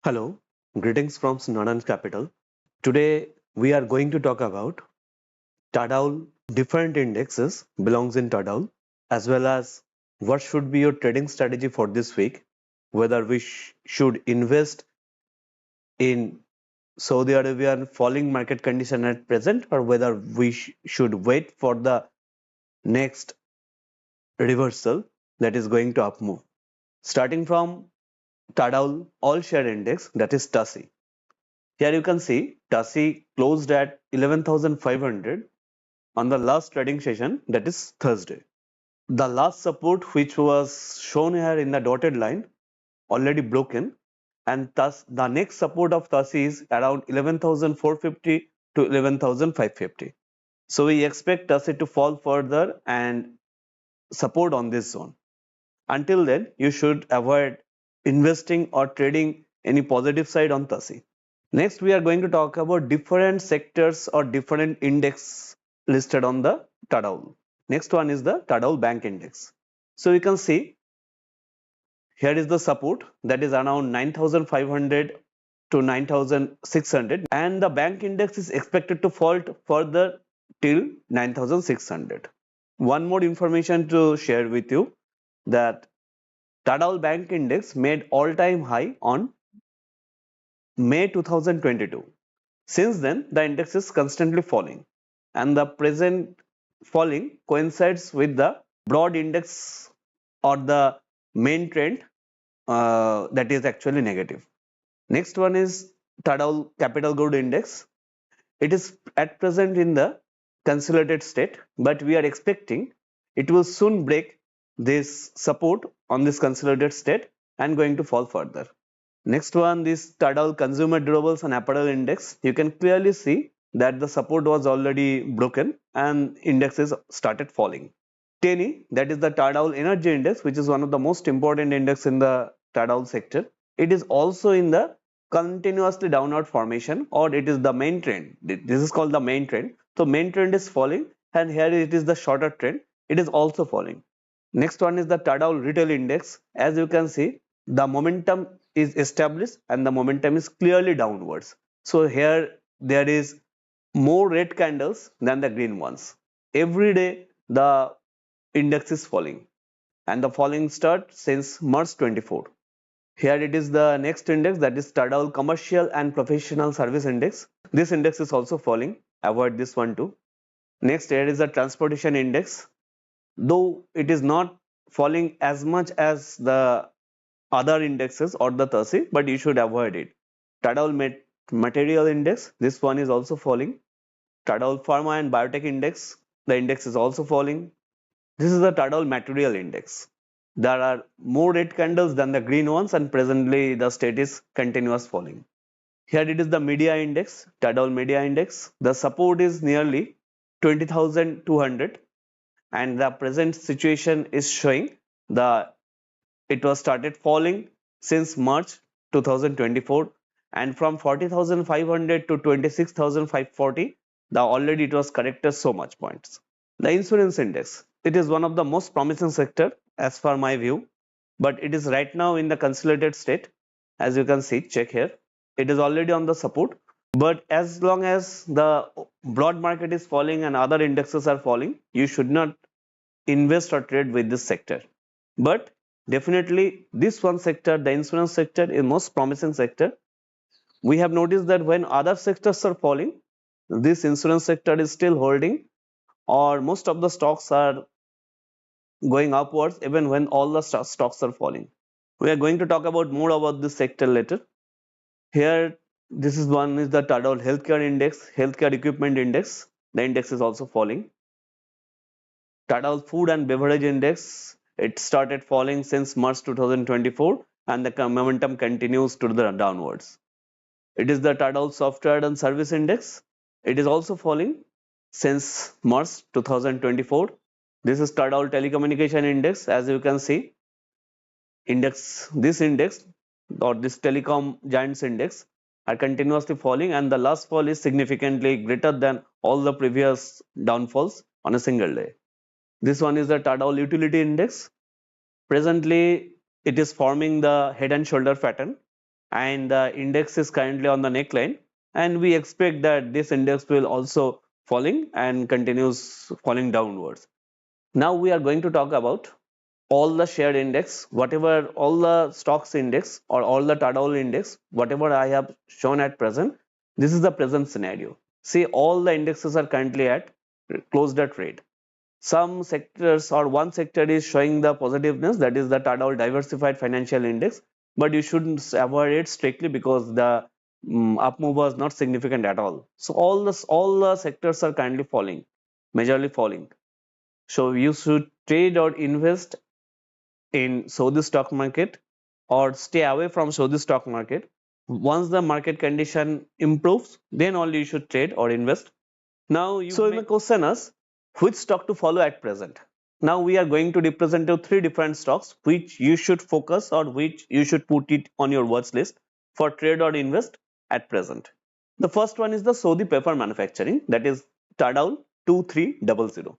Hello, greetings from Snowden Capital. Today we are going to talk about Tadawul, different indexes belongs in Tadawul, as well as what should be your trading strategy for this week, whether we should invest in Saudi Arabian falling market condition at present or whether we should wait for the next reversal that is going to up move. Starting from Tadawul All Share Index, that is TASI. Here you can see TASI closed at 11,500 on the last trading session, that is Thursday. The last support which was shown here in the dotted line already broken, and thus the next support of TASI is around 11,450 to 11,550. So we expect TASI to fall further and support on this zone. Until then, you should avoid investing or trading any positive side on TASI. Next, we are going to talk about different sectors or different index listed on the Tadawul. Next one is the Tadawul Bank Index. So you can see here is the support that is around 9,500 to 9,600, and the bank index is expected to fall further till 9,600. One more information to share with you that Tadawul Bank Index made all-time high on May 2022. Since then, the index is constantly falling, and the present falling coincides with the broad index or the main trend that is actually negative. Next one is Tadawul Capital Good Index. It is at present in the consolidated state, but we are expecting it will soon break this support on this consolidated state and going to fall further. Next one, this Tadawul Consumer Durables and Apparel Index. You can clearly see that the support was already broken and indexes started falling. TENI, that is the Tadawul Energy Index, which is one of the most important index in the Tadawul sector. It is also in the continuously downward formation, or it is the main trend. This is called the main trend. So main trend is falling, and here it is the shorter trend. It is also falling. Next one is the Tadawul Retail Index. As you can see, the momentum is established and the momentum is clearly downwards. So here there is more red candles than the green ones. Every day the index is falling, and the falling start since March 24. Here it is the next index, that is Tadawul Commercial and Professional Service Index. This index is also falling. Avoid this one too. Next, here is the Transportation Index. Though it is not falling as much as the other indexes or the TASI, but you should avoid it. Tadawul Material Index, this one is also falling. Tadawul Pharma and Biotech Index, the index is also falling. This is the Tadawul Material Index. There are more red candles than the green ones, and presently the state is continuous falling. Here it is the Media Index, Tadawul Media Index. The support is nearly 20,200, and the present situation is showing the it was started falling since March 2024, and from 40,500 to 26,540, the already it was corrected so much points. The insurance index, it is one of the most promising sector as per my view, but it is right now in the consolidated state. As you can see, check here, it is already on the support, but as long as the broad market is falling and other indexes are falling, you should not invest or trade with this sector. But definitely this one sector, the insurance sector, is most promising sector. We have noticed that when other sectors are falling, this insurance sector is still holding, or most of the stocks are going upwards even when all the stocks are falling. We are going to talk about more about this sector later. Here, this is one is the Tadawul Healthcare Index, Healthcare Equipment Index. The index is also falling. Tadawul Food and Beverage Index, it started falling since March 2024, and the momentum continues to the downwards. It is the Tadawul Software and Service Index. It is also falling since March 2024. This is Tadawul Telecommunication Index. As you can see, this index or this telecom giants index are continuously falling, and the last fall is significantly greater than all the previous downfalls on a single day. This one is the Tadawul Utility Index. Presently, it is forming the head and shoulder pattern, and the index is currently on the neckline, and we expect that this index will also falling and continues falling downwards. Now we are going to talk about all the share index, whatever all the stocks index or all the Tadawul index, whatever I have shown at present, this is the present scenario. See, all the indexes are currently at closed at trade. Some sectors or one sector is showing the positiveness, that is the Tadawul Diversified Financial Index, but you shouldn't avoid it strictly because the up move was not significant at all. So all the sectors are currently falling, majorly falling. So you should trade or invest in Saudi stock market or stay away from Saudi stock market. Once the market condition improves, then only you should trade or invest. Now you may question us which stock to follow at present. Now we are going to represent you three different stocks which you should focus or which you should put it on your watch list for trade or invest at present. The first one is the Saudi paper manufacturing, that is Tadawul 2300.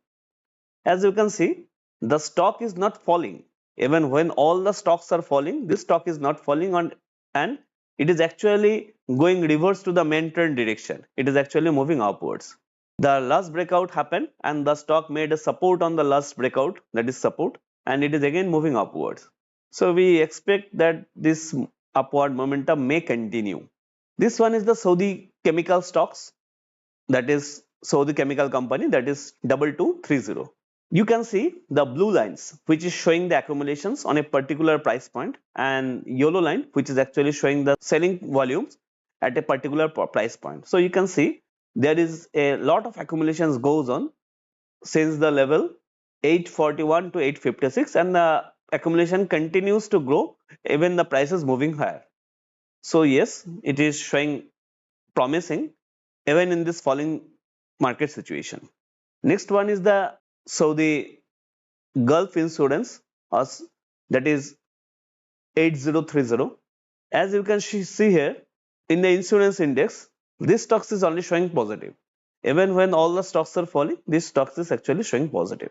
As you can see, the stock is not falling. Even when all the stocks are falling, this stock is not falling on, and it is actually going reverse to the main trend direction. It is actually moving upwards. The last breakout happened and the stock made a support on the last breakout, that is support, and it is again moving upwards. So we expect that this upward momentum may continue. This one is the Saudi chemical stocks, that is Saudi chemical company, that is 2230. You can see the blue lines which is showing the accumulations on a particular price point, and yellow line which is actually showing the selling volumes at a particular price point. So you can see there is a lot of accumulations goes on since the level 841 to 856, and the accumulation continues to grow even the price is moving higher. So yes, it is showing promising even in this falling market situation. Next one is the Saudi Gulf Insurance, that is 8030. As you can see here, in the insurance index, this stocks is only showing positive. Even when all the stocks are falling, this stocks is actually showing positive.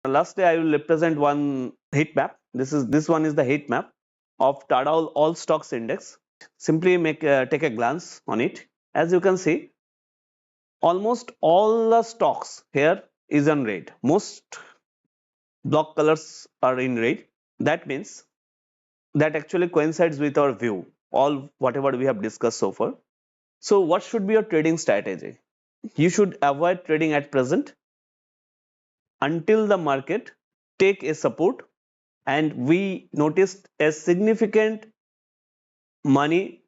Lastly, I will represent one heat map. This one is the heat map of Tadawul All Stocks Index. Simply take a glance on it. As you can see, almost all the stocks here is in red. Most block colors are in red. That means that actually coincides with our view, all whatever we have discussed so far. So what should be your trading strategy? You should avoid trading at present until the market take a support and we noticed a significant money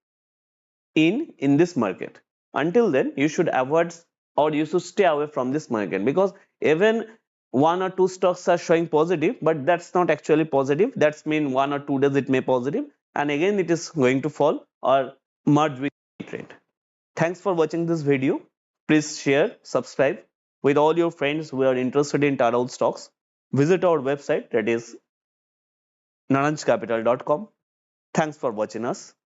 in this market. Until then, you should avoid or you should stay away from this market, because even one or two stocks are showing positive, but that's not actually positive. That's mean 1 or 2 days it may positive and again it is going to fall or merge with trend. Thanks for watching this video. Please share, subscribe with all your friends who are interested in Tadawul stocks. Visit our website, that is naranjcapital.com. Thanks for watching us.